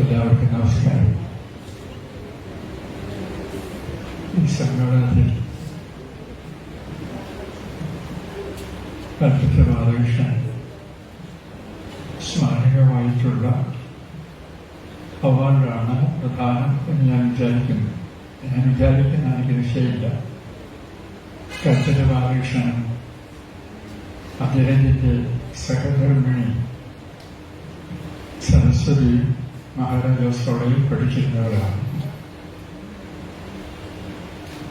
എല്ലാവർക്കും നമസ്കാരം. ഈ സമ്മേളനത്തിൽ കൽപ്പറ്റ ബാലകൃഷ്ണൻ സ്മാരകമായിട്ടുള്ള അവാർഡാണ് പ്രധാനം എന്ന് ഞാൻ വിചാരിക്കുന്നു. എനിക്ക് നിശ്ചയമില്ല. കൽപ്പറ്റ ബാലകൃഷ്ണൻ അദ്ദേഹത്തിൻ്റെ സഹധർമ്മിണി സരസ്വതി മഹാരാജാസ് കോളേജിൽ പഠിച്ചിരുന്നവരാണ്.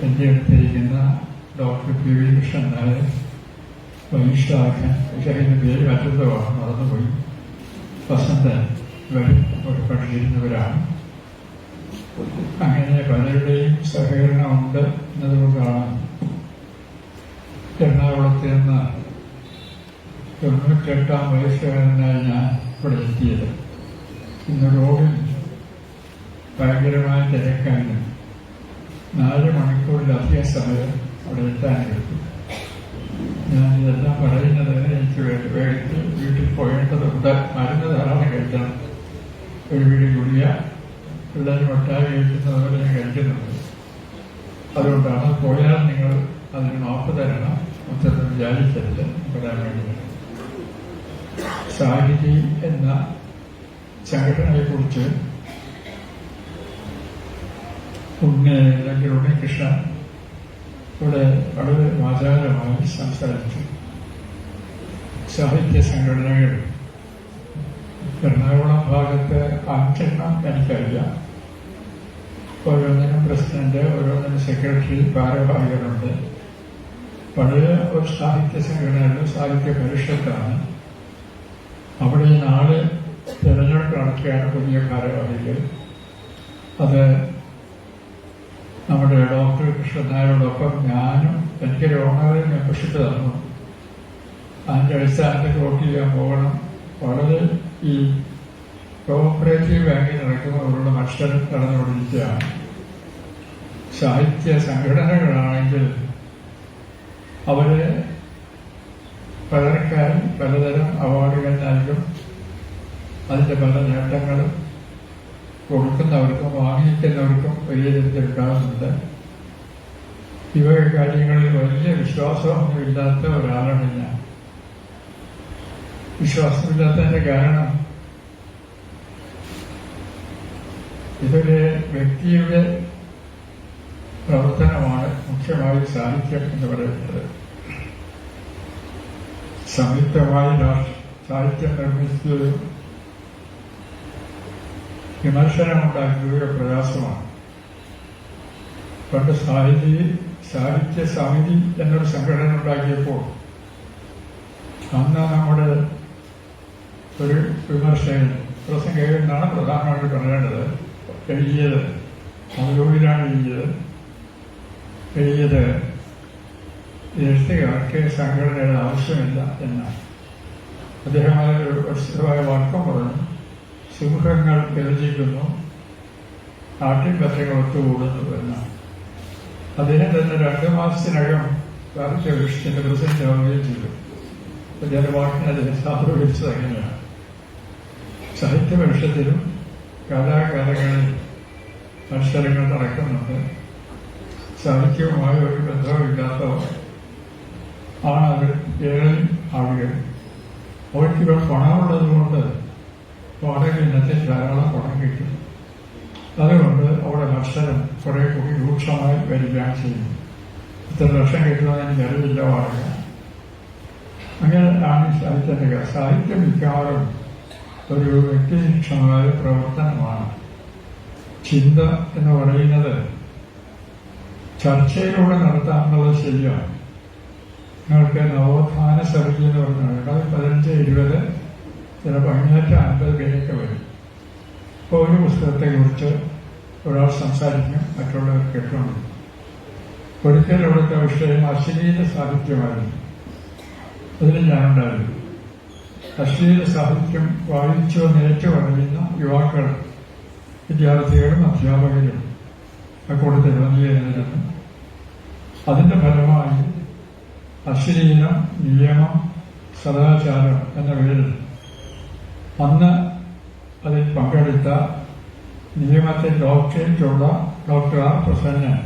എൻ്റെ അടുത്തിരിക്കുന്ന doctor P V Krishnan Nair Vaishakhan, അദ്ദേഹത്തിൻ്റെ പേര് മറ്റൊന്നുമാണ്, മറന്നുപോയി, വസന്തൻ, ഇവരും അവിടെ പഠിച്ചിരുന്നവരാണ്. അങ്ങനെ പലരുടെയും സഹകരണമുണ്ട് എന്നതുകൊണ്ടാണ് എറണാകുളത്ത് നിന്ന് 98-ാം വയസ്സുകാരനായി ഞാൻ ഇവിടെ എത്തിയത്. ഇന്ന് റോഡിൽ ഭയങ്കരമായ തിരക്കാനും 4 മണിക്കൂറിലധികം സമയം അവിടെ എത്താനെടുത്തു. ഞാനിതെല്ലാം പറയുന്നത് എനിക്ക് വേഗത്തിൽ വീട്ടിൽ പോയേണ്ടതുണ്ട്. മരുന്ന് ധാരാളം കഴിക്കണം. ഒരു വീട് ഗുളിക പിള്ളേർ ഒട്ടായി കഴിക്കുന്നതുപോലെ ഞാൻ കഴിക്കുന്നുണ്ട്. അതുകൊണ്ടാണ് പോയാൽ നിങ്ങൾ അതിന് മാപ്പ് തരണം മൊത്തത്തിൽ വിചാരിക്കരുത് പറയാൻ വേണ്ടി. സാഹിതി എന്ന സംഘടനയെക്കുറിച്ച് ഉണ്ണികൃഷ്ണൻ ഇവിടെ വളരെ വാചാലമായി സംസാരിച്ചു. സാഹിത്യ സംഘടനകൾ എറണാകുളം ഭാഗത്ത് 5 എനിക്കറിയാം. ഓരോന്നിനും പ്രസിഡന്റ്, ഓരോന്നിനും സെക്രട്ടറി, ഭാരവാഹികളുണ്ട്. പഴയ ഒരു സാഹിത്യ സംഘടനയുടെ സാഹിത്യ പരിഷത്താണ്. അവിടെ നാളെ തിരഞ്ഞെടുപ്പ് നടക്കുകയാണ് പുതിയ ഭാരവാഹികൾ. അത് നമ്മുടെ ഡോക്ടർ കൃഷ്ണൻ നായരോടൊപ്പം ഞാനും എനിക്കൊരു ഓണറി മെമ്പർഷിപ്പ് തന്നു. അതിൻ്റെ അടിസ്ഥാനത്തിൽ വോട്ട് ചെയ്യാൻ പോകണം. വളരെ ഈ കോഓപ്പറേറ്റീവ് ബാങ്കിൽ നടക്കുന്നവരുടെ മത്സരം നടന്നുകൊണ്ടിരിക്കുകയാണ്. സാഹിത്യ സംഘടനകളാണെങ്കിൽ അവര് പലർക്കായി പലതരം അവാർഡുകൾ നൽകും. അതിൻ്റെ പല നേട്ടങ്ങളും കൊടുക്കുന്നവർക്കും വാങ്ങിക്കുന്നവർക്കും വലിയ രീതിയിലുണ്ടാകുന്നുണ്ട്. ഇവ കാര്യങ്ങളിൽ വലിയ വിശ്വാസമൊന്നുമില്ലാത്ത ഒരാളാണ് ഞാൻ. വിശ്വാസമില്ലാത്തതിന്റെ കാരണം ഇതൊരു വ്യക്തിയുടെ പ്രവർത്തനമാണ് മുഖ്യമായി സാഹിത്യം എന്ന് പറയുന്നത്. സംയുക്തമായി സാഹിത്യം നിർമ്മിച്ചത് വിമർശനമുണ്ടാക്കുകയോ പ്രയാസമാണ്. പണ്ട് സാഹിത്യ സമിതി എന്നൊരു സംഘടന ഉണ്ടാക്കിയപ്പോൾ അന്ന് നമ്മുടെ ഒരു വിമർശകൻ പ്രസംഗകനാണ് പ്രധാനമായിട്ട് പറയേണ്ടത് എഴുതിയത്, അവരോടിലാണ് എഴുതിയത് എഴുത്തുകാർക്ക് സംഘടനയുടെ ആവശ്യമില്ല എന്നാണ്. അദ്ദേഹം ഒരു പ്രസിദ്ധമായ വാക്യം പറഞ്ഞു: സിംഹങ്ങൾ ഗർജിക്കുന്നു, നാട്ടിൻപത്രങ്ങൾ ഒത്തുകൂടുന്നു എന്നാണ്. അതിനെ തന്നെ 2 മാസത്തിനകം സാഹിത്യ പരിഷത്തിന്റെ പ്രസിഡന്റ് ആവുകയും ചെയ്തു. ജനവാക്കിനെ അദ്ദേഹം സാധൂകരിച്ചത് അങ്ങനെയാണ്. സാഹിത്യ പരിഷത്തിലും കാലാകാലങ്ങളിൽ മത്സരങ്ങൾ നടക്കുന്നുണ്ട്. സാഹിത്യവുമായി ഒരു ബന്ധവുമില്ലാത്തവർ ആണ് അവർ ഏറെ ആളുകൾ. അവർക്കിവിടെ പണമുള്ളത് കൊണ്ട് വാടക ഇനത്തിൽ ധാരാളം പണം കിട്ടും. അതുകൊണ്ട് അവിടെ മത്സരം കുറെ കൂടി രൂക്ഷമായി വരികയാണ് ചെയ്യുന്നത്. ഇത്ര ലക്ഷം കിട്ടുമെന്ന് എനിക്കറിയില്ല വാടക. അങ്ങനെയാണ് സാഹിത്യത്തിന്റെ സാഹിത്യം മിക്കവാറും ഒരു വ്യക്തിനിഷ്ഠമായ പ്രവർത്തനമാണ്. ചിന്ത എന്ന് പറയുന്നത് ചർച്ചയിലൂടെ നടത്താമെന്നുള്ളത് ശരിയാണ്. നിങ്ങൾക്ക് നവോത്ഥാന സമിതി എന്ന് പറഞ്ഞാൽ 15-20 ചിലപ്പോൾ 550 പേരൊക്കെ വരും. ഇപ്പോൾ ഒരു പുസ്തകത്തെക്കുറിച്ച് ഒരാൾ സംസാരിക്കും, മറ്റുള്ളവർ കേട്ടുകൊണ്ട്. ഒരിക്കൽ അവിടുത്തെ വിഷയം അശ്ലീല സാഹിത്യമായിരുന്നു. അതിൽ ഞാനുണ്ടായിരുന്നു. അശ്ലീല സാഹിത്യം വായിച്ചു നേറ്റു പറയുന്ന യുവാക്കൾ, വിദ്യാർത്ഥികളും അധ്യാപകരും കൂടെ വന്നിരുന്നു. അതിന്റെ ഫലമായി അശ്ലീലം, നിയമം, സദാചാരം എന്ന പേരിൽ അന്ന് അതിൽ പങ്കെടുത്ത നിയമത്തിൽ ഡോക്ടറേറ്റുള്ള ഡോക്ടർ ആർ പ്രസന്നൻ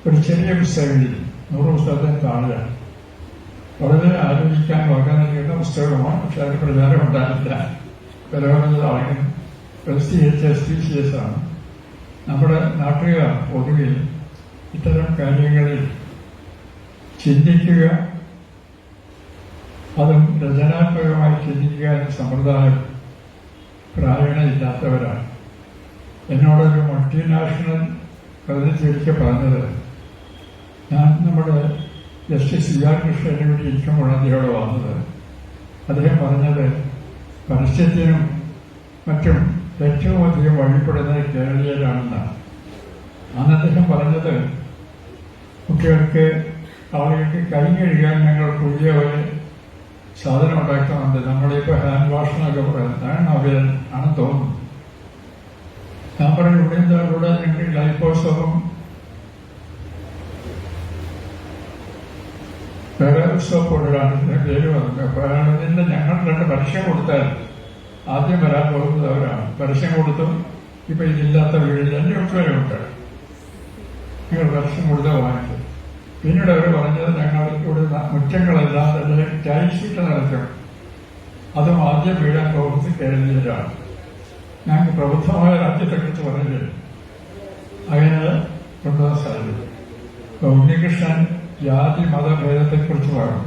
ഒരു ചെറിയ പുസ്തകം എഴുതി, 100 പുസ്തകത്തിന് താഴെ. വളരെ ആലോചിക്കാൻ വക നൽകുന്ന പുസ്തകമാണ്. പക്ഷെ അതിന് പ്രചാരം ഉണ്ടായില്ല. വിലകുറഞ്ഞതാണെങ്കിൽ പ്രസിദ്ധീകരിച്ച SPCS ആണ്. നമ്മുടെ നാട്ടുകാർ പൊതുവിൽ ഇത്തരം കാര്യങ്ങളിൽ ചിന്തിക്കുക, അതും രചനാത്മകമായി ചിന്തിക്കുക എന്ന സമ്പ്രദായം പ്രായണയില്ലാത്തവരാണ്. എന്നോടൊരു മൾട്ടിനാഷണൽ പ്രതിനിധിയൊക്കെ പറഞ്ഞത്, ഞാൻ നമ്മുടെ ജസ്റ്റിസ് CR കൃഷ്ണനെ കൂടി ഇരിക്കുമ്പോഴാണ് അദ്ദേഹത്തോട് വന്നത്. അദ്ദേഹം പറഞ്ഞത് പരസ്യത്തിനും മറ്റും ഏറ്റവും അധികം വഴിപ്പെടുന്നത് കേരളീയരാണെന്നാണ്. അന്ന് അദ്ദേഹം പറഞ്ഞത്, കുട്ടികൾക്ക് ആളുകൾക്ക് കൈ കഴുകാൻ ഞങ്ങൾ പുതിയ ഒരു സാധനം ഉണ്ടാക്കുന്നുണ്ട്, നമ്മളിപ്പോൾ ഹാൻഡ് വാഷ് എന്നൊക്കെ പറയുന്നതാണ് ആണെന്ന് തോന്നുന്നു. ഞാൻ പറഞ്ഞു, ഇവിടെ ഞങ്ങൾക്ക് ലൈഫോസോപ്പും വേറെ സോപ്പ് കൊണ്ടിടാണ് ഇതിന് പേര് പറഞ്ഞു. അപ്പോൾ അതിൻ്റെ ഞങ്ങൾ 2 പരസ്യം കൊടുത്താൽ ആദ്യം വരാൻ പോകുന്നത് അവരാണ്. പരസ്യം കൊടുത്തും ഇപ്പം ഇതില്ലാത്ത വീടിൽ എൻ്റെ ഒട്ടുവരെ ഉണ്ട്, ഞങ്ങൾ പരസ്യം കൊടുത്താൽ വാങ്ങിക്കും. പിന്നീട് അവർ പറഞ്ഞത്, ഞങ്ങൾ ഇവിടെ മുറ്റങ്ങളെല്ലാം തന്നെ ടൈൽസിട്ട് നടക്കും, അതും ആദ്യം വീഴാൻ പോകുന്നത് കേരളീയരാണ്. ഞങ്ങൾക്ക് പ്രബുദ്ധമായ രാജ്യത്തെക്കുറിച്ച് പറഞ്ഞില്ല, അങ്ങനെ കൊണ്ടുവരാൻ സാധിക്കും. ഉണ്ണികൃഷ്ണൻ ജാതി മതഭേദത്തെക്കുറിച്ച് പറഞ്ഞു.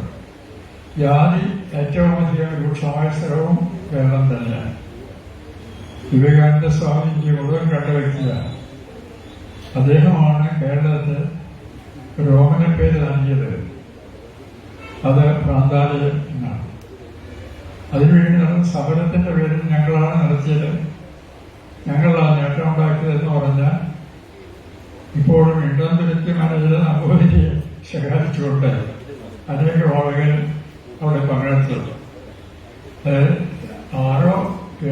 ജാതി ഏറ്റവും അധികം രൂക്ഷമായ സ്ഥലവും കേരളം തന്നെയാണ്. വിവേകാനന്ദ സ്വാമി ഇന്ത്യ മുഴുവൻ കണ്ട വ്യക്തിയാണ്. അദ്ദേഹമാണ് കേരളത്തിൽ രോമന പേര് നൽകിയത്. അത് ഭ്രാന്താലയം എന്നാണ്. അതിനുവേണ്ടി നടന്ന സമരത്തിന്റെ പേരിൽ ഞങ്ങളാണ് നടത്തിയത്, ഞങ്ങളാണ് നേട്ടം ഉണ്ടാക്കിയതെന്ന് പറഞ്ഞാൽ ഇപ്പോഴും ഇടംതുരുത്തി മാനേജരെ നമ്പൂതിരിയെ ശകാരിച്ചുകൊണ്ട് അനേകം ആളുകൾ അവിടെ പങ്കെടുത്തു. 6 or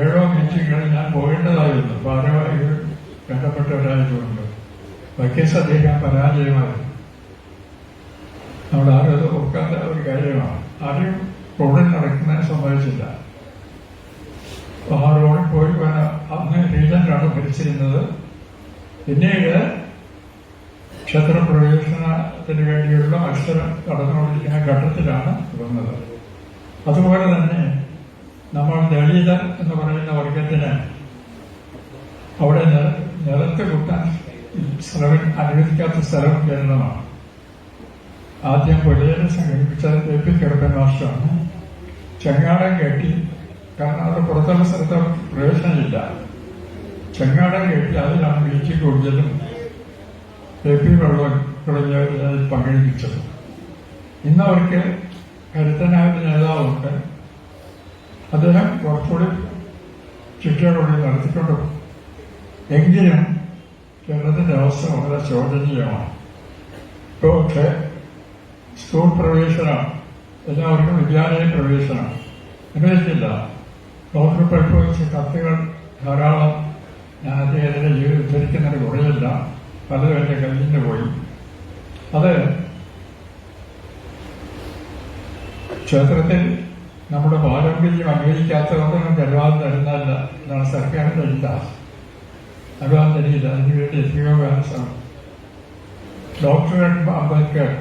7 മീറ്റിങ്ങുകളിൽ ഞാൻ പോകേണ്ടതായിരുന്നു, ഭാരവാഹികൾ ബന്ധപ്പെട്ടവരായതുകൊണ്ട്. വൈകേസ് അദ്ദേഹം പരാജയമായിരുന്നു. നമ്മുടെ ആരും അത് ഓർക്കാത്ത ഒരു കാര്യമാണ്. ആരും റോഡിൽ നടക്കുന്നതിന് സമ്മതിച്ചില്ല. ആ റോഡിൽ പോയി അന്ന് റീജന്റാണ് ഭരിച്ചിരുന്നത്. പിന്നീട് ക്ഷേത്രപ്രവേശനത്തിന് വേണ്ടിയുള്ള മത്സരം നടന്നുകൊണ്ടിരിക്കുന്ന ഘട്ടത്തിലാണ് വന്നത്. അതുപോലെ തന്നെ നമ്മൾ ദളിതർ എന്ന് പറയുന്ന വർഗത്തിന് അവിടെ നിലത്ത് കുത്താൻ സ്ഥലം അനുവദിക്കാത്ത സ്ഥലം കേരളമാണ്. ആദ്യം പൊലയിലെ സംഘടിപ്പിച്ചത് AP കിടപ്പൻ മാസ്റ്ററാണ്. ചെങ്ങാടം കെട്ടി, കാരണം അത് പുറത്തുള്ള സ്ഥലത്ത് പ്രവേശനമില്ല. ചെങ്ങാടം കെട്ടി അതിലാണ് വീഴ്ച കൂടുതലും AP വെള്ളം തുടങ്ങിയവരിൽ പങ്കെടുപ്പിച്ചത്. ഇന്നവർക്ക് കരുത്തനായ നേതാവുണ്ട്. അദ്ദേഹം കുറച്ചുകൂടി ചുറ്റുപാടുകൂടി നടത്തിക്കൊണ്ട്, എങ്കിലും കേരളത്തിന്റെ അവസ്ഥ വളരെ ശോചനീയമാണ്. ഇപ്പോൾ സ്കൂൾ പ്രവേശനം, എല്ലാവർക്കും വിദ്യാലയ പ്രവേശനം അനുവദിച്ചില്ല. ഡോക്ടർ പരിശോധിച്ച കത്തുകൾ ധാരാളം ഞാൻ അദ്ദേഹത്തിന്റെ ജീവിതം ഉദ്ധരിക്കുന്നതിന് കുറയില്ല, പലതും എന്റെ കയ്യിൽ പോയി. അത് ക്ഷേത്രത്തിൽ നമ്മുടെ പാരമ്പര്യം അംഗീകരിക്കാത്തതൊന്നും കരുവാൻ തരുന്നതല്ല എന്നാണ് സർക്കാരിന്റെ ഇല്ല. കരുവാൻ തരില്ല, അതിനുവേണ്ടി എത്രയോ കാലം. ഡോക്ടർ അംബേദ്കർ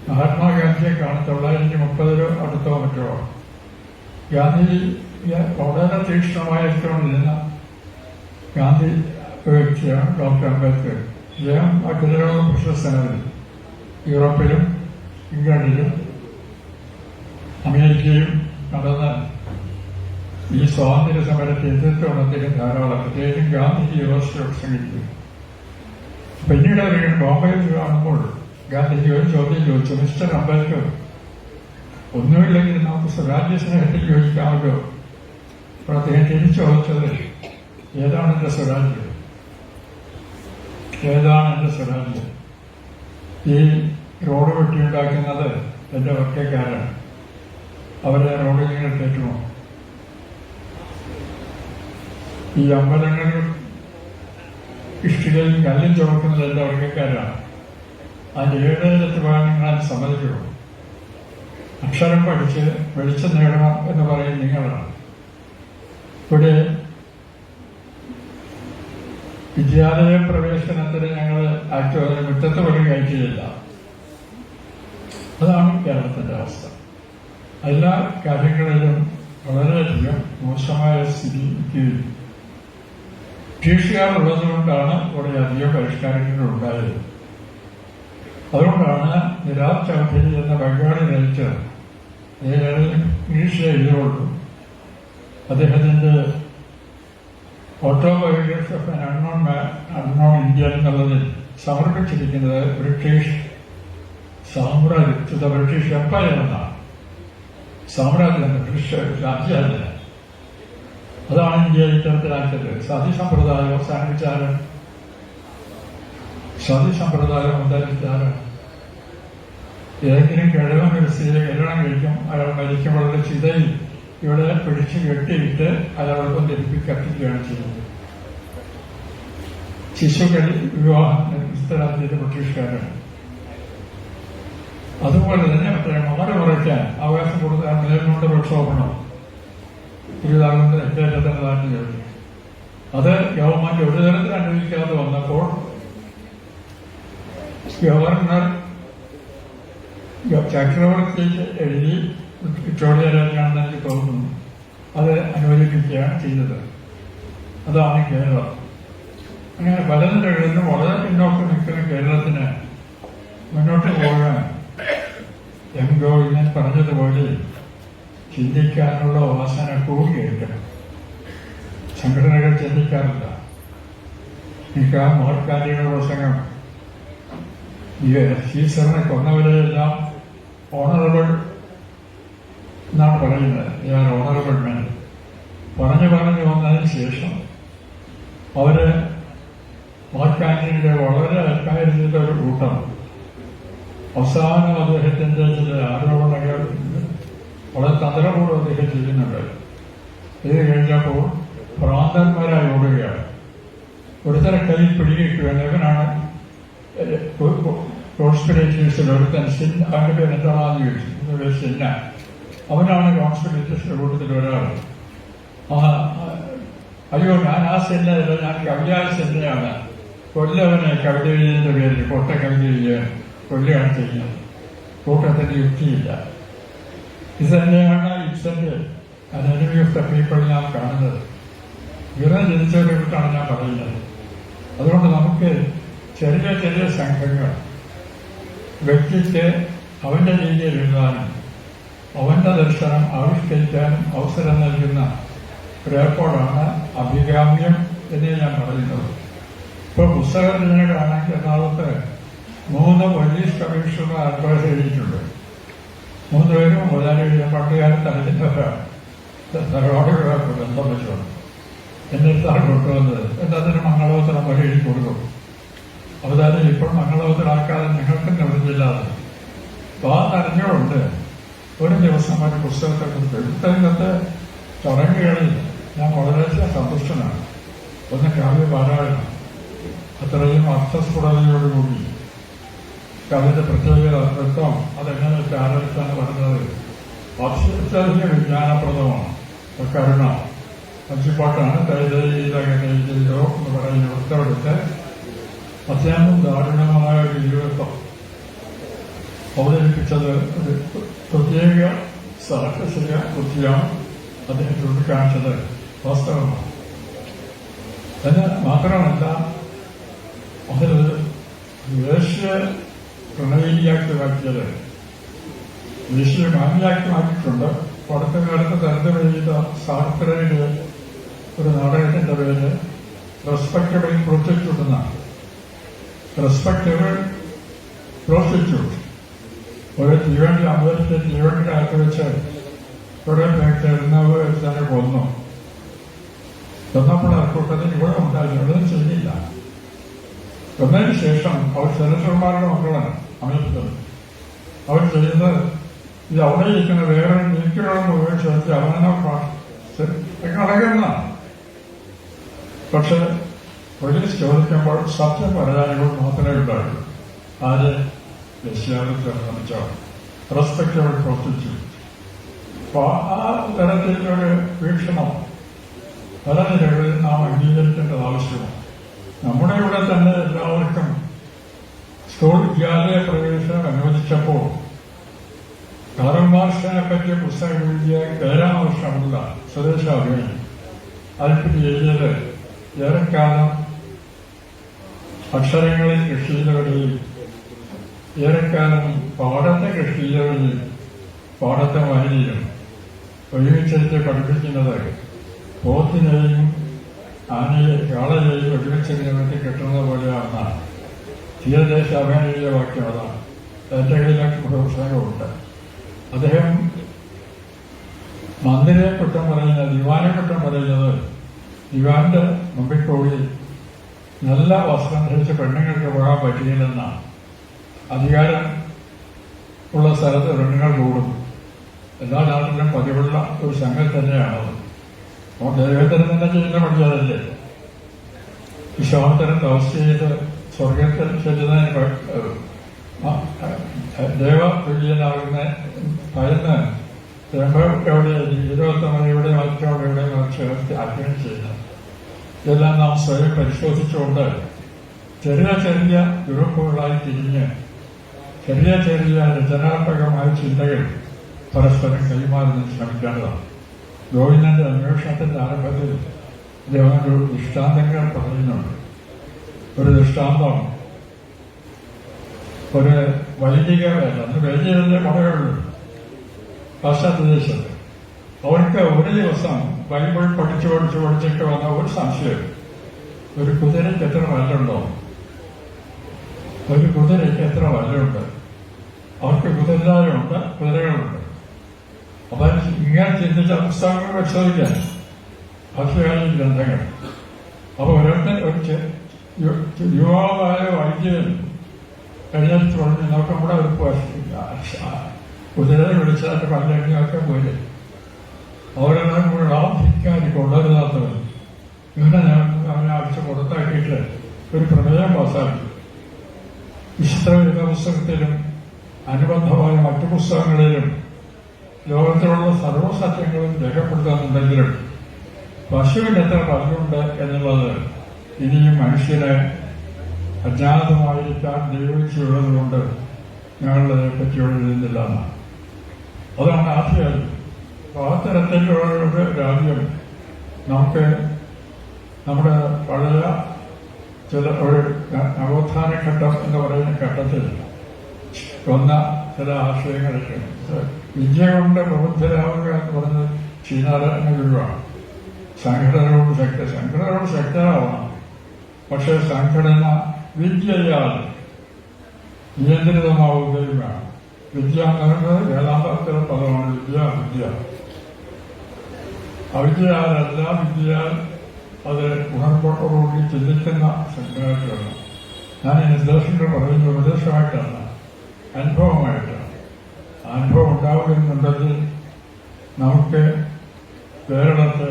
മഹാത്മാഗാന്ധിയെ കാണാൻ 930 അടുത്തോ മറ്റോ ഗാന്ധിജി വളരെ തീക്ഷ്ണമായ ഇഷ്ടമുണ്ടിരുന്ന ഗാന്ധി വ്യക്തിയാണ് ഡോക്ടർ അംബേദ്കർ. അദ്ദേഹം അഖിലലോക പ്രശസ്തനായിരുന്നു. യൂറോപ്പിലും ഇംഗ്ലണ്ടിലും അമേരിക്കയും നടന്ന ഈ സ്വാതന്ത്ര്യ സമരത്തെ എതിർത്തുകൊണ്ട് അദ്ദേഹം ധാരാളം, പ്രത്യേകിച്ചും ഗാന്ധിജി യൂണിവേഴ്സിറ്റി പ്രസംഗിച്ചു. പിന്നീട് അവർ ബോംബെയിൽ കാണുമ്പോൾ ഗാന്ധിജി ഒരു ചോദ്യം ചോദിച്ചു, മിസ്റ്റർ അംബേദ്കർ, ഒന്നുമില്ലെങ്കിൽ നമുക്ക് സ്വരാജ്യ സ്നേഹത്തിൽ ചോദിക്കാമല്ലോ. അപ്പോൾ അദ്ദേഹം തിരിച്ചു ചോദിച്ചത്, ഏതാണ് എന്റെ സ്വരാജ്യം? ഏതാണ് എന്റെ സ്വരാജ്യം? ഈ റോഡ് വെട്ടിയുണ്ടാക്കുന്നത് എന്റെ വർഗ്ഗക്കാരാണ്, അവരെ റോഡിൽ നിങ്ങൾ കയറ്റുമോ? ഈ അമ്പലങ്ങളിൽ ഇഷ്ടികയും കല്ലും ചുമക്കുന്നത് എന്റെ വർഗ്ഗക്കാരാണ്. അതിന്റെ 7 വിഭാഗങ്ങൾ സമ്മതിക്കുള്ളൂ. അക്ഷരം പഠിച്ച് വെളിച്ചം നേടണം എന്ന് പറയും നിങ്ങളാണ്. ഇവിടെ വിദ്യാലയ പ്രവേശനത്തിന് ഞങ്ങൾ മുറ്റത്ത് പോലും കയറ്റിയില്ല. അതാണ് കേരളത്തിന്റെ അവസ്ഥ. എല്ലാ കാര്യങ്ങളിലും വളരെയധികം മോശമായ സ്ഥിതിക്ക് ബ്രിട്ടീഷുകാരുള്ളതുകൊണ്ടാണ് ഇവിടെ അധികം പരിഷ്കാരങ്ങൾ ഉണ്ടായത്. അതുകൊണ്ടാണ് നിരാജ് ചൗധരി എന്ന ബംഗാളി റൈറ്റർ ഇംഗ്ലീഷിലെ എഴുതുള്ളൂ. അദ്ദേഹത്തിന്റെ autobiography of an unknown India എന്നുള്ളതിൽ സമർപ്പിച്ചിരിക്കുന്നത് ബ്രിട്ടീഷ് സാമ്രാജ്യം, ബ്രിട്ടീഷ് എംപയർ എന്നാണ്. സാമ്രാജ്യം, ബ്രിട്ടീഷ് രാജ്യമല്ല. അതാണ് ഇന്ത്യ ഇത്തരത്തിലാക്കിയത്. സതി സമ്പ്രദായം അവസാനിപ്പിച്ചാലും സതി സമ്പ്രദായം അവതരിച്ചാലും ഏതെങ്കിലും കിഴവൻ ഒരു സ്ത്രീയെ കല്യാണം കഴിക്കും. അയാൾ മരിക്കുമ്പോഴുള്ള ചിതയിൽ ഇവിടെ പിടിച്ചു കെട്ടിയിട്ട് അയാളോടൊപ്പം കത്തിക്കുകയാണ് ചെയ്യുന്നത്. ശിശുക്കൾ വിവാഹം നിർത്തലാക്കിയത് ബ്രിട്ടീഷുകാരാണ്. അതുപോലെ തന്നെ മാറി മറയ്ക്കാൻ അവകാശം കൊടുക്കാൻ മേൽനോട്ട് പ്രക്ഷോഭണം പുതിയതാകുന്ന കേരളത്തിനതാണെന്ന് ചോദിച്ചു. അത് ഗവൺമെന്റ് ഒരു തരത്തിൽ അനുവദിക്കാതെ വന്നപ്പോൾ ഗവർണർ ചക്രവർത്തിക്ക് എഴുതി വിക്ടോറിയ രാജ്യമാണെന്ന് എനിക്ക് തോന്നുന്നു, അത് അനുവദിപ്പിക്കുകയാണ് ചെയ്തത്. അതാണ് കേരളം. അങ്ങനെ പല നിലകളിലും വളരെ പിന്നോട്ട് നിൽക്കുന്ന കേരളത്തിന് മുന്നോട്ട് പോകാൻ എംഗോ ഞാൻ പറഞ്ഞതുപോലെ ചിന്തിക്കാനുള്ള വാസന കൂടിയെടുക്കണം. സംഘടനകൾ ചിന്തിക്കാറില്ല. എനിക്ക് ആ മഹത്കാരികളുടെ പ്രസംഗം സീസറിനെ കൊന്നവരെയെല്ലാം ഓണറബിൾ എന്നാണ് പറയുന്നത്. ഞാൻ ഓണറബിൾ മാൻ പറഞ്ഞു വന്നതിന് ശേഷം അവര് മഹത്കാരിയുടെ വളരെ അക്കാര്യത്തിന്റെ ഒരു കൂട്ടം അവസാനം അദ്ദേഹത്തിന്റെ ചില ആരോപണങ്ങൾ വളരെ തന്ത്രപൂർവ്വം അദ്ദേഹം ചെയ്യുന്നുണ്ട്. ഇത് കഴിഞ്ഞപ്പോൾ ഭ്രാന്തന്മാരായി ഓടുകയാണ്. ഒരുതരം കൈ പിടികിട്ടുകയാണ്. ഇവനാണ് കോൺസ്പിറേറ്റീവ്സിൽ ഒരുത്തൻ അവന്റെ പേര് എന്താണെന്ന് ചോദിച്ചു. സിന്ന. അവനാണ് കോൺസ്പിറേറ്റീവ്സിന്റെ കൂട്ടത്തിൽ ഒരാൾ. അയ്യോ ഞാൻ ആ സിന്നയല്ല, ഞാൻ കവിയായ സിന്നയാണ്. കൊല്ലവനെ കവിത എഴുതിയതിന്റെ പേരിൽ കൊട്ട കവിത എഴുതിയ കൊല്ലുകയാണ് ചെയ്യുന്നത്. കൂട്ടത്തിന്റെ യുക്തിയില്ല. ഇത് തന്നെയാണ് ഇബ്സന്റെ അനനിമി ഓഫ് ദ പീപ്പിൾ ഞാൻ കാണുന്നത്. വിറ ജനിച്ചവരെ കുറിച്ചാണ് ഞാൻ പറയുന്നത്. അതുകൊണ്ട് നമുക്ക് ചെറിയ ചെറിയ സംഘങ്ങൾ വ്യക്തിക്ക് അവന്റെ രീതിയിൽ എഴുതാനും അവന്റെ ദർശനം ആവിഷ്കരിക്കാനും അവസരം നൽകുന്ന ഒരേർപ്പാടാണ് അഭികാമ്യം എന്ന് ഞാൻ പറയുന്നത്. ഇപ്പോൾ പുസ്തകരചനകളാണെങ്കിൽ എറണാകുളത്ത് 3 പോലീസ് കമ്മീഷണർ ആൾക്കാർ എഴുതിയിട്ടുണ്ട്. 3 പേരും മുതലെഴുതിയ പണ്ടുകാലത്ത് അറിയുന്നവരാണ്. തറവാടുകളൊക്കെ ബന്ധം വെച്ചോണ്ട് എന്നിട്ടാണ് കൊണ്ടുവന്നത്. എന്നതിന് മംഗളോത്തരം പോലെ എഴുതി കൊടുക്കും. അവതാരം ഇപ്പോൾ മംഗളോത്തരാക്കാതെ നിങ്ങൾക്ക് നിവൃത്തിയില്ലാതെ അപ്പോൾ ആ അറിഞ്ഞുകൊണ്ട് ഒരു ദിവസം ഒരു പുസ്തകത്തെ കുറിച്ച് ഇത്തരത്തെ ചടങ്ങുകളിൽ ഞാൻ വളരെയധികം സന്തുഷ്ടനാണ്. ഒന്ന് കാവ്യ പാരായണം അത്രയും അർത്ഥസ്ഫുടതയോടുകൂടി കവിയുടെ പ്രത്യേക നൃത്തം അതെങ്ങനെ ആലോചിച്ചാണ് പറഞ്ഞത്. അത്യധികം വിജ്ഞാനപ്രദമാണ്. കരുണ അഞ്ചിപ്പാട്ടാണ് ചെയ്തോ എന്ന് പറയുന്ന വൃത്തമെടുത്ത് അത്യാവശ്യം ദാരുണമായ ഒരു ജീവിതം അവതരിപ്പിച്ചത് ഒരു പ്രത്യേക സാഹസിക ബുദ്ധിയാണ് അദ്ദേഹം ചൂണ്ടിക്കാണിച്ചത്. വാസ്തവമാണ്. എന്ന് മാത്രമല്ല അതൊരു ദേശീയ പ്രണയിയാക്കി മാറ്റിയത് ദേശീയ മാനിയാക്കി മാറ്റിയിട്ടുണ്ട്. അടുത്ത കാലത്ത് തരംതം ചെയ്ത സാർത്രയുടെ ഒരു നാടകത്തിന്റെ പേര് റെസ്പെക്റ്റബിൾ പ്രോസ്റ്റിറ്റ്യൂട്ട് എന്നാണ്. റെസ്പെക്റ്റബിൾ പ്രോസ്റ്റിറ്റ്യൂട്ട് ഒരു തീവണ്ടി അമേരിക്കൻ തീവണ്ടിയുടെ അകത്ത് വെച്ച് കുറെ പേർക്ക് എഴുന്നവ് തന്നെ കൊന്നു. കൊന്നപ്പോൾ അക്കൂട്ടത്തിൽ ഇവിടെ ഉണ്ടായിരുന്നു. ഇവിടെ ചെയ്തില്ല. കൊന്നതിന് ശേഷം അവർ സെനറ്റർമാരുടെ മക്കളാണ് അമേരിക്കയിൽ. അവർ ചെയ്യുന്നത് ഇത് അവിടെ ഇരിക്കുന്ന വേറെ നീക്കുകളും ഉപയോഗിച്ച് അവനെ കളയുന്നതാണ്. പക്ഷെ പോലീസ് ചോദിക്കുമ്പോൾ സത്യം പറയാനുകൾ മാത്രമേ ഉണ്ടായുള്ളൂ. ആര് ദേശീയാധിപത്യം ശ്രമിച്ചാണ് റെസ്പെക്റ്റബിൾ പ്രോസ്റ്റിറ്റ്യൂട്ട്. അപ്പോൾ ആ തരത്തിലൊരു വീക്ഷണം പല നിലകളിൽ നാം അംഗീകരിക്കേണ്ടത് ആവശ്യമാണ്. നമ്മുടെ ഇവിടെ തന്നെ എല്ലാവർക്കും സ്കൂൾ വിദ്യാലയ പ്രവേശനം അനുവദിച്ചപ്പോൾ കാറൽ മാർക്സിനെ പറ്റിയ പുസ്തകം എഴുതിയ കേരളവർഷമുള്ള സ്വദേശാഭിമാനി അതിൽപ്പറ്റി എഴുതിയത് ഏറെക്കാലം അക്ഷരങ്ങളിൽ കൃഷിയിലവരെയും ഏറെക്കാലം പാടത്തെ കൃഷിയിലവരെയും പാടത്തെ വായനയിലും ഒരുമിച്ചിരുത്തി പഠിപ്പിക്കുന്നത് പോത്തിനെയും ആനയെ കാളയെയും ഒരുമിച്ചിരുത്തി കിട്ടുന്നത് പോലെയാണെന്നാണ് തീരദേശാഭിമാനിയുടെ വാക്യം. അതാണ് എന്റെ കയ്യിലൊക്കെ പുസ്തകമുണ്ട്. അദ്ദേഹം മന്ത്രിയെ കുറ്റം പറയുന്നത്, ദിവാനെ കുറ്റം പറയുന്നത് ദിവാന്റെ മുമ്പിൽ കൂടി നല്ല വസ്ത്രം ധരിച്ച് പെണ്ണുങ്ങൾക്ക് പോകാൻ പറ്റിയില്ലെന്നാണ്. അധികാരം ഉള്ള സ്ഥലത്ത് പെണ്ണുങ്ങൾ കൂടും. എല്ലാ നാട്ടിലും പതിവുള്ള ഒരു സംഘം തന്നെയാണത്. അപ്പോൾ ദേവേന്ദ്രൻ തന്നെ ചെയ്യുന്ന പഠിച്ചതല്ലേ. വിശ്വാമിത്രൻ തപസ് ചെയ്ത് സ്വർഗത്തിൽ ചെല്ലുന്നതിന് ദേവതുല്യനാകുന്ന ഭയന്ന് എവിടെ 29 മറ്റോടെ ചേർത്ത് അധ്യയനം ചെയ്യുന്നത്. ഇതെല്ലാം നാം സ്വയം പരിശോധിച്ചുകൊണ്ട് ചെറിയ ചെറിയ ഗ്രൂപ്പുകളായി തിരിഞ്ഞ് ചെറിയ ചെറിയ രചനാത്മകമായ ചിന്തകൾ പരസ്പരം കൈമാറുന്നതിന് ശ്രമിക്കേണ്ടതാണ്. ഗോവിന്ദന്റെ അന്വേഷണത്തിന്റെ ആരംഭത്തിൽ അദ്ദേഹം ഒരു ദൃഷ്ടാന്തങ്ങൾ പറയുന്നുണ്ട്. ഒരു ദൃഷ്ടാന്തം, ഒരു വൈദിക വേല, അന്ന് വൈദികരുടെ കടകളുള്ളൂ പാശ്ചാത്യദേശത്ത്. അവർക്ക് ഒരു ദിവസം ബൈബിൾ പഠിച്ചിട്ട് വന്ന ഒരു സംശയം, ഒരു കുതിരയ്ക്ക് എത്ര വല്ലുണ്ടോ, ഒരു കുതിരയ്ക്ക് എത്ര വല്ലുണ്ട്. അവർക്ക് കുതിരയുണ്ട്, കുതിരകളുണ്ട്. അപ്പൊ ഇങ്ങനെ ചിന്തിച്ച പുസ്തകങ്ങൾ പരിശോധിക്കാൻ ഭാഷകാലി ഗ്രന്ഥങ്ങൾ. അപ്പൊ ഒരെണ്ണം യുവാവായ വൈദ്യൻ കഴിഞ്ഞിട്ട് പറഞ്ഞു, നോക്കുമ്പോൾ ഒരു കുതിരയെ വിളിച്ചാൽ പല്ലെണ്ണിയൊക്കെ പോലെ അവരെല്ലാം കൂടെ ലാഭിക്കാരി കൊള്ളരുതാത്തവൻ ഇങ്ങനെ ഞാൻ അവനെ അടിച്ച് പുറത്താക്കിയിട്ട് ഒരു പ്രമേയം പാസാക്കി. വിശുദ്ധ പുസ്തകത്തിലും അനുബന്ധമായ മറ്റു പുസ്തകങ്ങളിലും ലോകത്തിലുള്ള സർവ്വസത്യങ്ങളും രേഖപ്പെടുത്തുന്നുണ്ടെങ്കിലും പശുവിന് എത്ര പല്ലുണ്ട് എന്നുള്ളത് ഇനിയും മനുഷ്യനെ അജ്ഞാതമായിരിക്കാൻ ദൈവിച്ചുള്ളതുകൊണ്ട് ഞങ്ങളതിനെ പറ്റിയോട് എഴുതുന്നില്ല എന്നാണ്. അതാണ് ആദ്യം. ആ തരത്തിലുള്ള ഒരു രാജ്യം നമുക്ക് നമ്മുടെ പഴയ ചില ഒരു നവോത്ഥാന ഘട്ടം എന്ന് പറയുന്ന ഘട്ടത്തിൽ വന്ന ചില ആശയങ്ങളൊക്കെ വിദ്യ കൊണ്ട് പ്രബുദ്ധരാവുക എന്ന് പറഞ്ഞത് ശ്രീനാരായണ ഗുരുവാണ്. സംഘടനയോട് ശക്തരാവണം. പക്ഷെ സംഘടന വിദ്യയാൽ നിയന്ത്രിതമാവുകയും വേണം. വിദ്യ എന്നത് വേദാന്തത്തിലെ പദമാണ്. വിദ്യ അവിദ്യയാലല്ല, വിദ്യയാൽ അത് ഗുണത്തോടുകൂടി ചിന്തിക്കുന്ന സംഘടനകളാണ്. ഞാൻ ഈ നിർദ്ദേശങ്ങൾ പറയുന്ന ഉപദേശമായിട്ടല്ല, അനുഭവമായിട്ടാണ്. അനുഭവം ഉണ്ടാവുന്നുണ്ടെങ്കിൽ നമുക്ക് കേരളത്തെ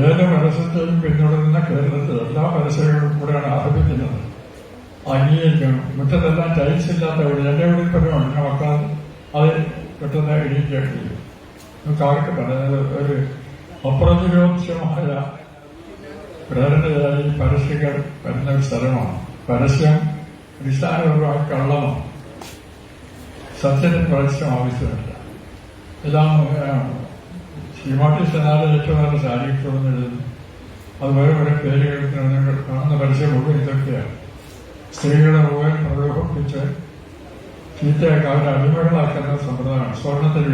ഏത് പരസ്യത്തെയും പിന്തുടരുന്ന കേരളത്തിൽ എല്ലാ പരസ്യങ്ങളും കൂടെയാണ് ആരംഭിക്കുന്നത്. അംഗീകരിക്കണം. മുറ്റത്തെല്ലാം ടൈൽസ് ഇല്ലാത്ത വീട് എന്റെ വീട്ടിൽ പറയുവാണ്. എന്റെ മക്കൾ അത് പെട്ടെന്ന് എണീക്കേണ്ടി കാലത്ത് പറയുന്നത് ഒരു അപ്രതിരോധ്യമായ പ്രേരണയായി പരസ്യങ്ങൾ വരുന്ന ഒരു സ്ഥലമാണ്. പരസ്യം അടിസ്ഥാനപരമായി കള്ളമാണ്. സത്യത്തിന് പരസ്യം ആവശ്യമില്ല. ഇതാണ് ശ്രീമാട്ടി സെനാലെ ഏറ്റവും നല്ല ശാരീരികമെന്ന് എഴുതുന്നു. അത് വേറെ വേറെ പേരുകൾ കാണുന്ന പരസ്യം മുഴുവൻ ഇതൊക്കെയാണ്. സ്ത്രീകളെ മുഴുവൻ പ്രലോഭിപ്പിച്ച് ചീത്തയാക്കി അവരെ അടിമകളാക്കുന്ന സമ്പ്രദായമാണ്. സ്വർണത്തിന്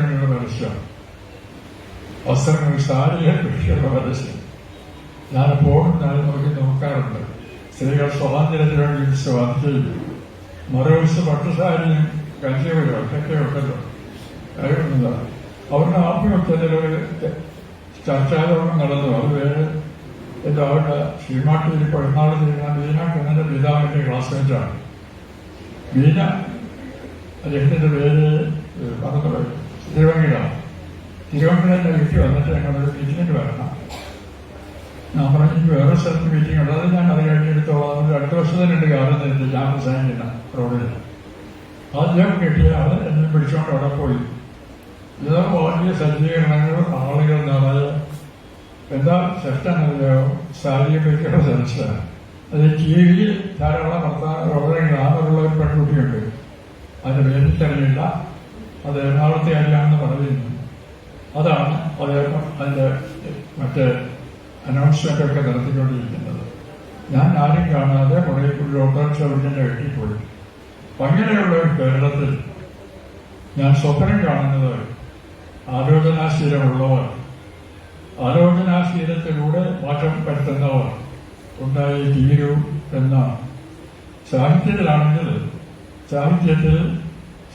വേണ്ടിയുള്ള പരസ്യം. വസ്ത്രങ്ങൾ സാരിയെ കുറിച്ചുള്ള പരസ്യം. ഞാൻ നോക്കാറുണ്ട്. സ്ത്രീകൾ സ്വാതന്ത്ര്യത്തിന് വേണ്ടി സ്വാതന്ത്ര്യം ചെയ്യും. മറുവശത്ത് പട്ടുസാരിയും കഞ്ചിവരും ഒറ്റയ്ക്കെ ഉണ്ടല്ലോ. അവരുടെ ആത്മഹത്യയിലൊരു ചർച്ചാലോകം നടന്നു. അത് വേറെ അവരുടെ ശ്രീമാട്ടിയിൽ പെരുന്നാൾ ചെയ്യുന്ന ബീന കുന്നന്റെ പിതാവിന്റെ ക്ലാസ്മേറ്റാണ്. ബീന അദ്ദേഹത്തിന്റെ പേര് പറഞ്ഞത് തിരുവങ്കിടാണ്. തിരുവങ്കിടന്റെ വീട്ടിൽ വന്നിട്ട് ഞങ്ങളൊരു മീറ്റിങ്ങിന് വരണം. ഞാൻ പറഞ്ഞു വേറെ സ്ഥലത്ത് മീറ്റിംഗ് ഉണ്ട്, അത് ഞാൻ അത് കഴിഞ്ഞെടുത്തോളാം. അതിന്റെ അടുത്ത വർഷത്തിനുണ്ട് കാലം തന്നെ ഞാൻ റിസൈൻ ചെയ്യുന്ന റോഡിൽ. ആദ്യം കിട്ടിയ ആൾ എന്നെ പിടിച്ചുകൊണ്ട് അവിടെ പോയി. ഇത് വലിയ സജ്ജീകരണങ്ങൾ, ആളുകൾ നിറയെ എന്താ സെറ്റാണല്ലോ സാരിയെ പറ്റിയുള്ള ചർച്ച. അത് ടി വിയിൽ ധാരാളം വളരെ ഗ്ലാമറുള്ള ഒരു പെൺകുട്ടിയുണ്ട്. അതിന്റെ പേരിട്ടറിയില്ല, അത് എറണാകുളത്തെ അറിയാമെന്ന് പറയുന്നു. അതാണ് അദ്ദേഹം അതിന്റെ മറ്റേ അനൗൺസ്മെന്റ് ഒക്കെ നടത്തിക്കൊണ്ടിരിക്കുന്നത്. ഞാൻ ആരും കാണാതെ മുടയിക്കുള്ള ഓട്ടോറിക്ഷ വിളിന്റെ കെട്ടിപ്പോയി. അങ്ങനെയുള്ള ഒരു കേരളത്തിൽ ഞാൻ സ്വപ്നം കാണുന്നത് ആലോചനാശീലമുള്ളവർ, ആലോചനാശീലത്തിലൂടെ മാറ്റം വരുത്തുന്നവർ ഉണ്ടായി തീരൂ എന്നാണ്. സാഹിത്യത്തിലാണെങ്കിൽ സാഹിത്യത്തിൽ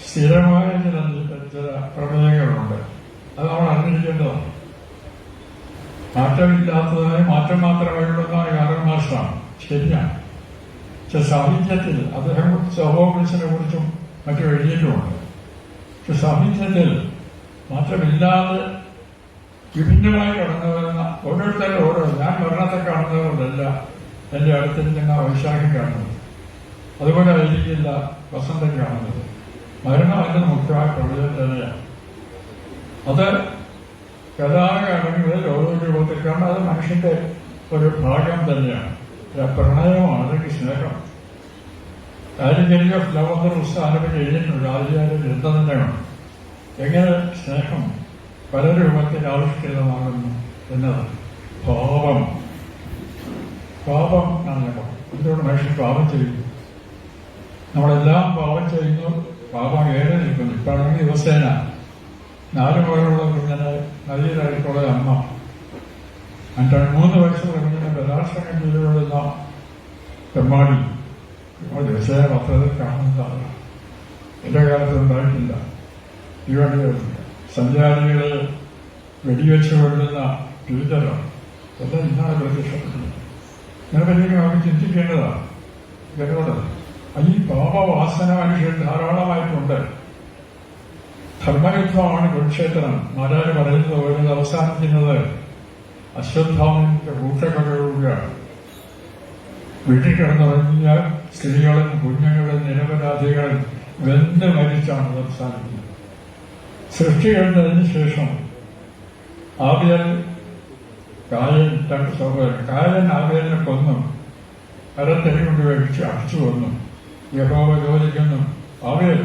സ്ഥിരമായ ചില പ്രമേയങ്ങളുണ്ട്. അത് നമ്മൾ അറിഞ്ഞിരിക്കേണ്ടതാണ്. മാറ്റമില്ലാത്തതായി മാറ്റം മാത്രമായുള്ളതാണ് കാരൻ മാസ്റ്ററാണ്, ശരിയാണ്. പക്ഷെ സാഹിത്യത്തിൽ അദ്ദേഹം സഹോദരനെ കുറിച്ചും മറ്റും എഴുതിയിട്ടുമുണ്ട്. പക്ഷെ സാഹിത്യത്തിൽ മാറ്റമില്ലാതെ വിഭിന്നമായി കടന്നു വരുന്ന ഓരോരുത്തരും ഓരോ, ഞാൻ മരണത്തെ കാണുന്നത് കൊണ്ടല്ല എന്റെ അടുത്തിരിക്കുന്ന വൈശാഖി കാണുന്നത്, അതുപോലെ ആയിരിക്കില്ല വസന്തം കാണുന്നത്. മരണം അതിന്റെ മുഖ്യമായ പ്രളയം തന്നെയാണ്. അത് കലാകാരങ്ങളിൽ ഓരോ രൂപത്തിൽ കാരണം അത് മനുഷ്യന്റെ ഒരു ഭാഗം തന്നെയാണ്. പ്രണയമാണ്, അല്ലെങ്കിൽ സ്നേഹം. കാരികരിക ഫ്ലവർ ഉത്സാഹനം എഴുതിയിട്ടുണ്ട്. ആചാര്യ എന്ത് തന്നെയാണ് എങ്ങനെ സ്നേഹം പല രൂപത്തിൽ ആവിഷ്കൃതമാകുന്നു എന്നത്. പാപം ആണ്. എന്തുകൊണ്ട് മനുഷ്യൻ പാപം ചെയ്യുന്നു? നമ്മളെല്ലാം പാപം ചെയ്യുന്നു. പാപം ഏറെ നിൽക്കുന്നു. ഇപ്പാണെങ്കിൽ ദിവസേന 4 മകളുള്ള കുഞ്ഞിനെ നദിയിലായിട്ടുള്ള അമ്മ 3 വയസ്സുള്ള കുഞ്ഞിനെ ബലാത്സംഗം ചെയ്തുകൊള്ളുന്ന തെമ്മാടി ദിവസേന പത്രത്തിൽ കാണുന്നതാണ്. എന്റെ കാലത്ത് ഉണ്ടായിട്ടില്ല. തീവണ്ടികളില്ല. സഞ്ചാരികളെ വെടിവെച്ച് കൊള്ളുന്ന ട്വിറ്ററാണ്. എല്ലാം ഇന്നാണ് പ്രത്യക്ഷപ്പെടുന്നത്. ഞാൻ പറ്റിയും നമുക്ക് ചിന്തിക്കേണ്ടതാണ്. എന്നോട് ഈ പാപവാസന മനുഷ്യൻ ധാരാളമായിട്ടുണ്ട്. ധർമ്മയുദ്ധമാണ് കുരുക്ഷേത്രം. മാരാര് പറയുന്നത് ഓരോ അവസാനിക്കുന്നത് അശ്വത്ഥാമന്റെ കൂട്ടക്കൊലയോടുകൂടിയാണ്. വീട്ടിൽ കിടന്നുറങ്ങിയ സ്ത്രീകളും കുഞ്ഞുങ്ങളും നിരപരാധികളും വെന്ത് മരിച്ചാണ് അവസാനിക്കുന്നത്. സൃഷ്ടി കഴിഞ്ഞതിന് ശേഷം ആബേൽ കായൻ 2 സഹോദരൻ. കായൻ ആബേലിനെ കൊന്നു, കരത്തെറി കൊണ്ട് മേടിച്ച് അടിച്ചു കൊന്നു. യഹോവ ചോദിക്കുന്നു, ആബേൽ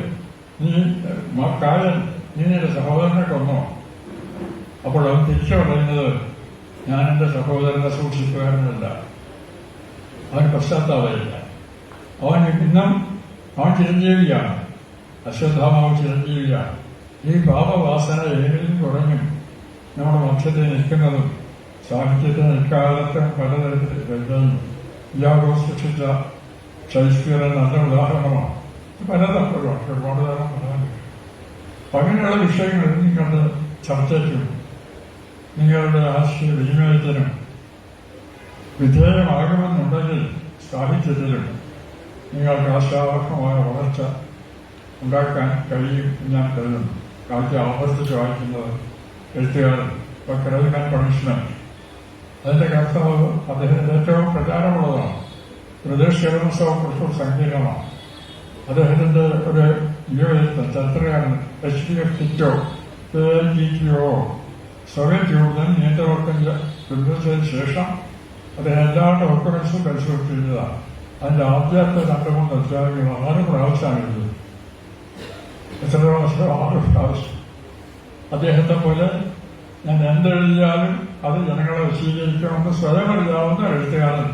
കായൻ നീ നിന്റെ സഹോദരനെ കൊന്നോ? അപ്പോൾ അവൻ തിരിച്ചു പറയുന്നത്, ഞാൻ എന്റെ സഹോദരനെ സൂക്ഷിക്കുവാനല്ല. അവൻ പശ്ചാത്താപമില്ല. അവൻ ചിരഞ്ജീവിയാണ്. അശ്വത്ഥാമാവ് ചിരഞ്ജീവിയാണ്. ഈ പാപവാസന ഏതെങ്കിലും കുറഞ്ഞും നമ്മുടെ വംശത്തിൽ നിൽക്കുന്നതും സാഹിത്യത്തിന് ഇക്കാലത്ത് പലതരത്തിൽ വരുന്നു. ഇയാളോ സൃഷ്ടിച്ച ഷേക്സ്പിയറെ നല്ല ഉദാഹരണമാണ്. പലതരത്തിലുള്ള ഒരുപാട് തരം പറയാനുണ്ട്. അങ്ങനെയുള്ള വിഷയങ്ങൾ നിങ്ങളുടെ ചർച്ചയ്ക്കും നിങ്ങളുടെ രാഷ്ട്രീയ വിനിമയത്തിനും വിധേയമാകുമെന്നുണ്ടെങ്കിൽ സാഹിത്യത്തിലും നിങ്ങൾക്ക് ആശാവഹമായ വളർച്ച ഉണ്ടാക്കാൻ കഴിയും ഞാൻ കരുതുന്നു. കാലത്തെ ആവർത്തിച്ച് വായിക്കുന്നത് എഴുത്തുകാരൻ ക്രൈം പണിഷ്മെന്റ്. അതിന്റെ കർത്താവ് അദ്ദേഹത്തിന്റെ ഏറ്റവും പ്രചാരമുള്ളതാണ്. പ്രദേശ് കേരളോത്സവം സങ്കീർണമാണ്. അദ്ദേഹത്തിന്റെ ഒരു യുവത്വം ചരിത്രകാരൻ HDF ടിറ്റോ സോവിയറ്റ് യൂണിയൻ നിയന്ത്രണത്തിന് പിന്തുണച്ചതിന് ശേഷം അദ്ദേഹം എല്ലാ ഡോക്യുമെന്റ്സും പരിശോധിച്ചതാണ്. അതിന്റെ ആദ്യത്തെ 2-3 അധ്യായങ്ങൾ 6 പ്രാവശ്യമാണ് എഴുതുന്നത്. എത്ര പ്രാവശ്യം? 6 പ്രാവശ്യം. അദ്ദേഹത്തെ പോലെ ഞാൻ എന്തെഴുതിയാലും അത് ജനങ്ങളെ വശീകരിക്കണമെന്ന് സ്വയം അറിയാവുന്ന എഴുത്തുകാരൻ.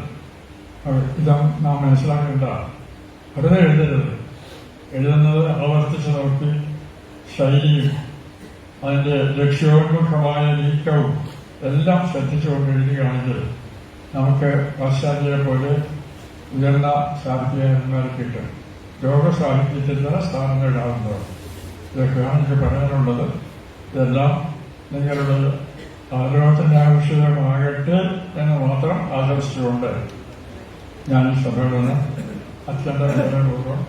ഇത് നാം മനസ്സിലാക്കേണ്ടതാണ്. വെറുതെ എഴുതരുത്. എഴുതുന്നത് ആവർത്തിച്ച് നോക്കി ശൈലിയും അതിന്റെ ലക്ഷ്യോന്മുഖമായ നീക്കവും എല്ലാം ശ്രദ്ധിച്ചുകൊണ്ട് എഴുതുകയാണെങ്കിൽ നമുക്ക് പാശ്ചാത്യരെ പോലെ ഉയർന്ന സാഹിത്യകാരന്മാരെ കിട്ടും. ലോക സാഹിത്യത്തിൽ തന്നെ സ്ഥാനം നേടാവുന്നതാണ്. ഇതൊക്കെയാണ് എനിക്ക് പറയാനുള്ളത്. ഇതെല്ലാം നിങ്ങളുടെ ആലോചനാവിഷയമാകട്ടെ എന്ന് മാത്രം ആശംസിച്ചുകൊണ്ട് ഞാൻ ഈ സഭയിൽ നിന്ന് അത്യന്തപൂർവ്വം